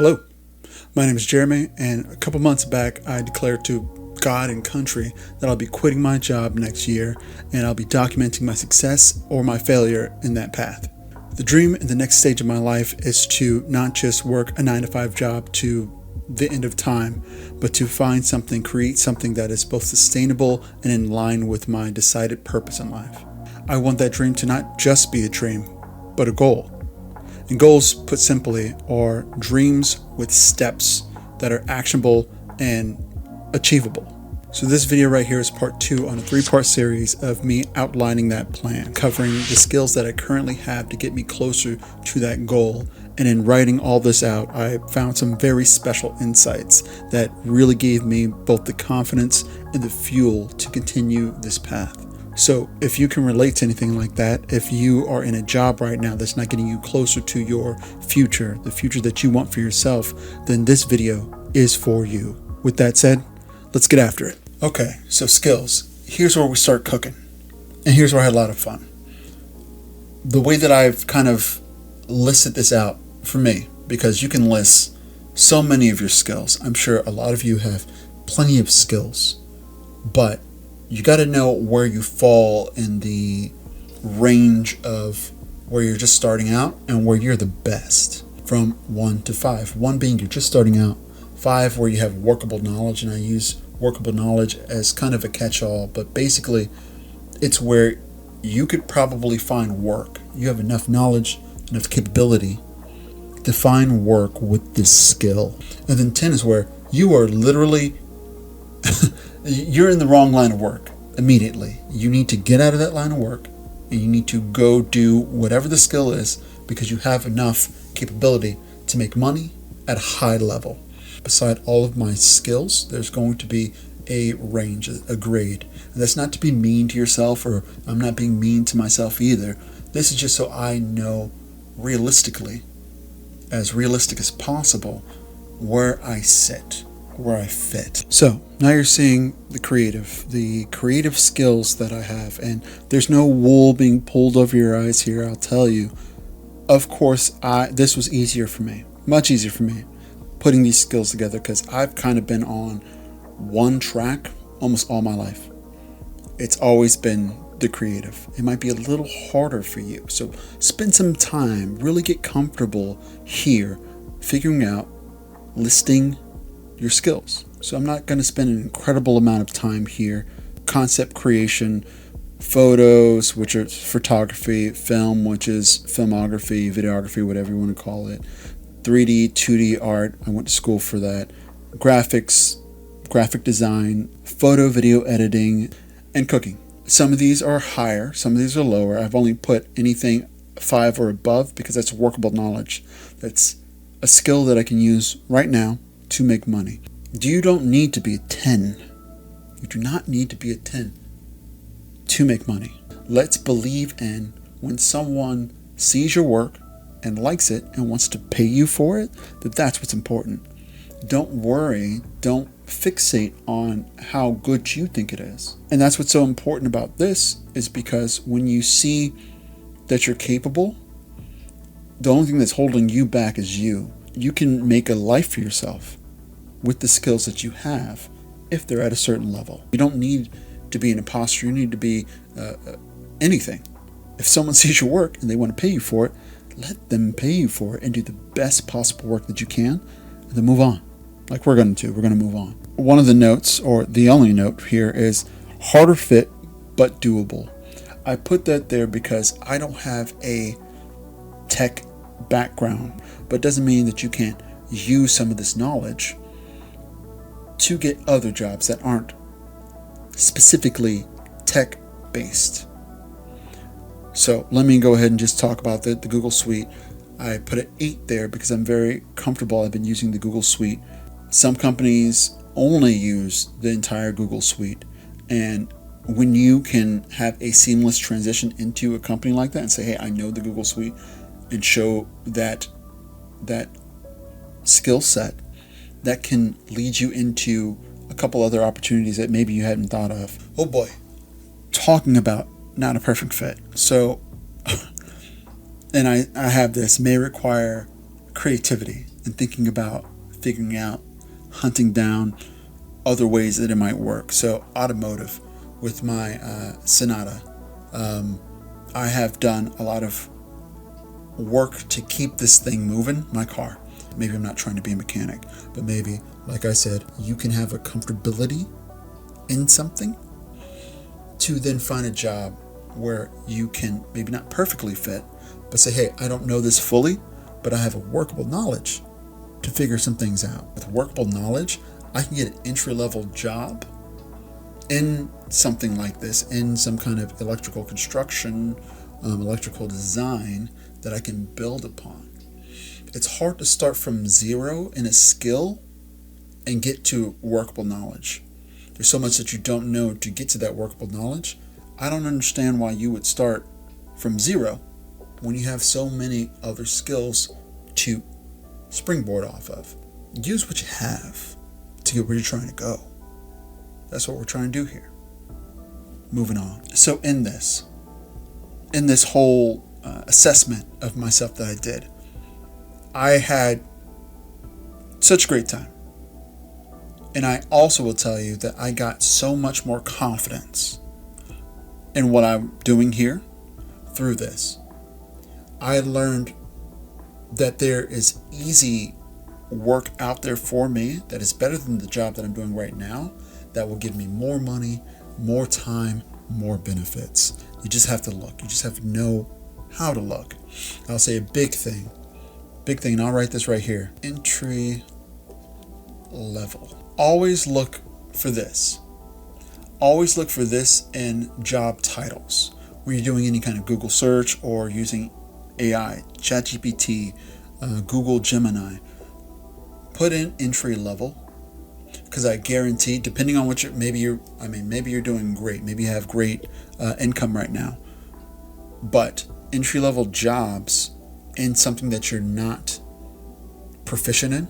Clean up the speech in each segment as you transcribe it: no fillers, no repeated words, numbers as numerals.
Hello, my name is Jeremy, and a couple months back I declared to God and country that I'll be quitting my job next year and I'll be documenting my success or my failure in that path. The dream in the next stage of my life is to not just work a 9-to-5 job to the end of time, but to find something, create something that is both sustainable and in line with my decided purpose in life. I want that dream to not just be a dream, but a goal. And goals, put simply, are dreams with steps that are actionable and achievable. So this video right here is part 2 on a 3-part series of me outlining that plan, covering the skills that I currently have to get me closer to that goal. And in writing all this out, I found some very special insights that really gave me both the confidence and the fuel to continue this path. So if you can relate to anything like that, if you are in a job right now that's not getting you closer to your future, the future that you want for yourself, then this video is for you. With that said, let's get after it. Okay, so skills. Here's where we start cooking. And here's where I had a lot of fun. The way that I've kind of listed this out for me, because you can list so many of your skills. I'm sure a lot of you have plenty of skills, but you got to know where you fall in the range of where you're just starting out and where you're the best, from 1 to 5. 1 being you're just starting out, 5 where you have workable knowledge, and I use workable knowledge as kind of a catch-all, but basically it's where you could probably find work. You have enough knowledge, enough capability to find work with this skill. And then 10 is where you are literally you're in the wrong line of work immediately. You need to get out of that line of work and you need to go do whatever the skill is, because you have enough capability to make money at a high level. Beside all of my skills, there's going to be a range, a grade. And that's not to be mean to yourself, or I'm not being mean to myself either. This is just so I know realistically, as realistic as possible, where I sit, where I fit. So now you're seeing the creative skills that I have, and there's no wool being pulled over your eyes here, I'll tell you. Of course, this was easier for me, much easier for me, putting these skills together, because I've kind of been on one track almost all my life. It's always been the creative. It might be a little harder for you, so spend some time, really get comfortable here, figuring out, listing your skills. So I'm not going to spend an incredible amount of time here. Concept creation, photos, which are photography, film, which is filmography, videography, whatever you want to call it, 3D, 2D art, I went to school for that, graphics, graphic design, photo, video editing, and cooking. Some of these are higher, some of these are lower. I've only put anything 5 or above because that's workable knowledge. That's a skill that I can use right now to make money. You don't need to be a 10. You do not need to be a 10 to make money. Let's believe in when someone sees your work and likes it and wants to pay you for it, that's what's important. Don't worry, don't fixate on how good you think it is. And that's what's so important about this, is because when you see that you're capable, the only thing that's holding you back is you. You can make a life for yourself with the skills that you have if they're at a certain level. You don't need to be an imposter. You need to be anything. If someone sees your work and they want to pay you for it, let them pay you for it and do the best possible work that you can, and then move on. Like we're going to move on. One of the notes, or the only note here, is harder fit but doable. I put that there because I don't have a tech background, but it doesn't mean that you can't use some of this knowledge to get other jobs that aren't specifically tech based. So let me go ahead and just talk about the Google Suite. I put an 8 there because I'm very comfortable. I've been using the Google Suite. Some companies only use the entire Google Suite, and when you can have a seamless transition into a company like that and say, hey, I know the Google Suite, and show that skill set, that can lead you into a couple other opportunities that maybe you hadn't thought of. Oh boy, talking about not a perfect fit. So, and I have this, may require creativity. and thinking about figuring out, hunting down other ways that it might work. So automotive, with my Sonata, I have done a lot of work to keep this thing moving, my car. Maybe I'm not trying to be a mechanic, but maybe, like I said, you can have a comfortability in something to then find a job where you can maybe not perfectly fit, but say, hey, I don't know this fully, but I have a workable knowledge to figure some things out. With workable knowledge, I can get an entry-level job in something like this, in some kind of electrical construction, electrical design that I can build upon. It's hard to start from zero in a skill and get to workable knowledge. There's so much that you don't know to get to that workable knowledge. I don't understand why you would start from zero when you have so many other skills to springboard off of. Use what you have to get where you're trying to go. That's what we're trying to do here. Moving on. So in this whole assessment of myself that I did, I had such a great time. And I also will tell you that I got so much more confidence in what I'm doing here through this. I learned that there is easy work out there for me that is better than the job that I'm doing right now, that will give me more money, more time, more benefits. You just have to look. You just have to know how to look. I'll say a big thing, and I'll write this right here. Entry level. Always look for this. Always look for this in job titles. When you're doing any kind of Google search or using AI, ChatGPT, Google Gemini, put in entry level, because I guarantee, depending on what maybe you're doing great, maybe you have great income right now, but entry level jobs in something that you're not proficient in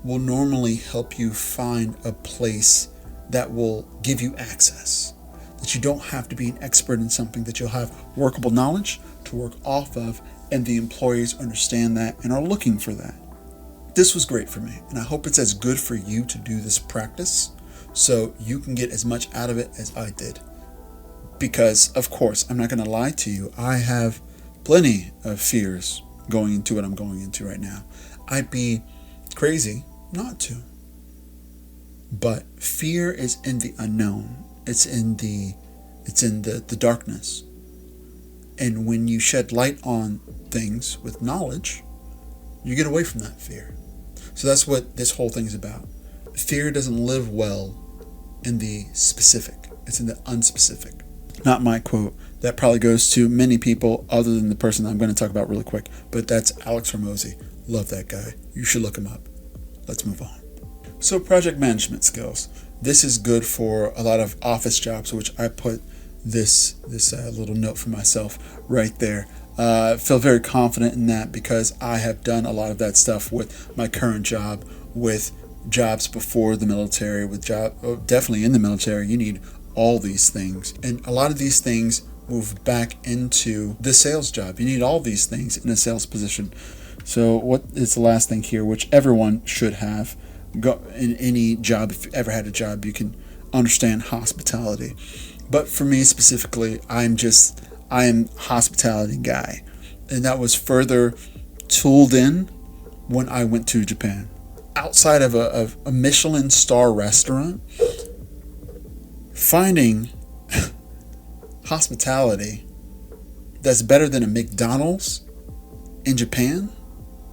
will normally help you find a place that will give you access, that you don't have to be an expert in something, that you'll have workable knowledge to work off of, and the employees understand that and are looking for that. This was great for me, and I hope it's as good for you to do this practice so you can get as much out of it as I did. Because, of course, I'm not going to lie to you, I have plenty of fears going into what I'm going into right now. I'd be crazy not to. But fear is in the unknown. It's in the darkness. And when you shed light on things with knowledge, you get away from that fear. So that's what this whole thing's about. Fear doesn't live well in the specific. It's in the unspecific. Not my quote. That probably goes to many people other than the person that I'm going to talk about really quick. But that's Alex Hormozi. Love that guy. You should look him up. Let's move on. So project management skills. This is good for a lot of office jobs, which I put this little note for myself right there. Feel very confident in that because I have done a lot of that stuff with my current job, with jobs before the military, definitely in the military. You need all these things, and a lot of these things move back into the sales job. You need all these things in a sales position. So what is the last thing here, which everyone should have in any job? If you ever had a job, you can understand hospitality. But for me specifically, I am hospitality guy. And that was further tooled in when I went to Japan. Outside of a Michelin star restaurant, finding hospitality that's better than a McDonald's in Japan,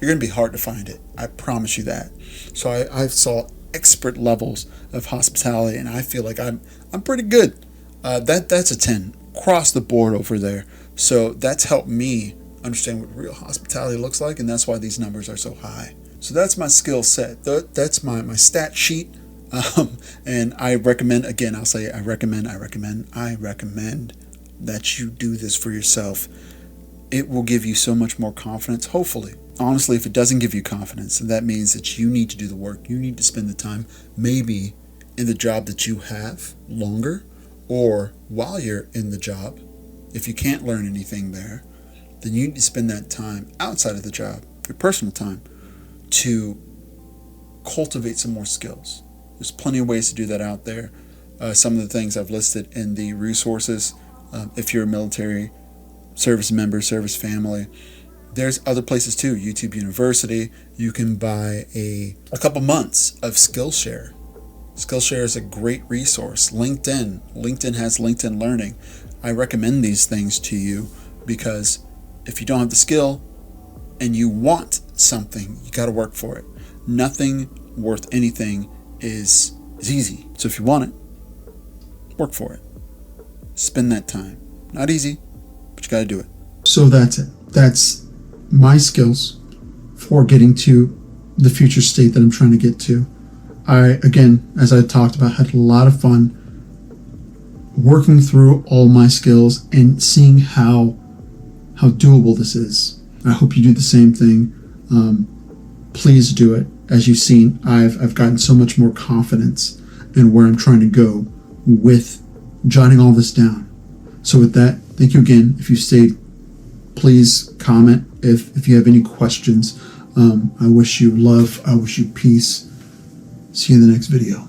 you're going to be hard to find it. I promise you that. So I saw expert levels of hospitality, and I feel like I'm pretty good. That's a 10 across the board over there. So that's helped me understand what real hospitality looks like, and that's why these numbers are so high. So that's my skill set. That's my stat sheet. And I recommend, again, I'll say I recommend that you do this for yourself. It will give you so much more confidence, hopefully. Honestly, if it doesn't give you confidence, that means that you need to do the work. You need to spend the time, maybe in the job that you have longer, or while you're in the job. If you can't learn anything there, then you need to spend that time outside of the job, your personal time, to cultivate some more skills. There's plenty of ways to do that out there. Some of the things I've listed in the resources, if you're a military service member, service family, there's other places too. YouTube University. You can buy a couple months of Skillshare. Skillshare is a great resource. LinkedIn has LinkedIn Learning. I recommend these things to you because if you don't have the skill and you want something, you got to work for it. Nothing worth anything is easy. So if you want it, work for it. Spend that time. Not easy, but you got to do it. So that's it. That's my skills for getting to the future state that I'm trying to get to. I, again, as I talked about, had a lot of fun working through all my skills and seeing how doable this is. I hope you do the same thing. Please do it. As you've seen, I've gotten so much more confidence in where I'm trying to go with jotting all this down. So with that, thank you again. If you stayed, please comment if you have any questions. I wish you love. I wish you peace. See you in the next video.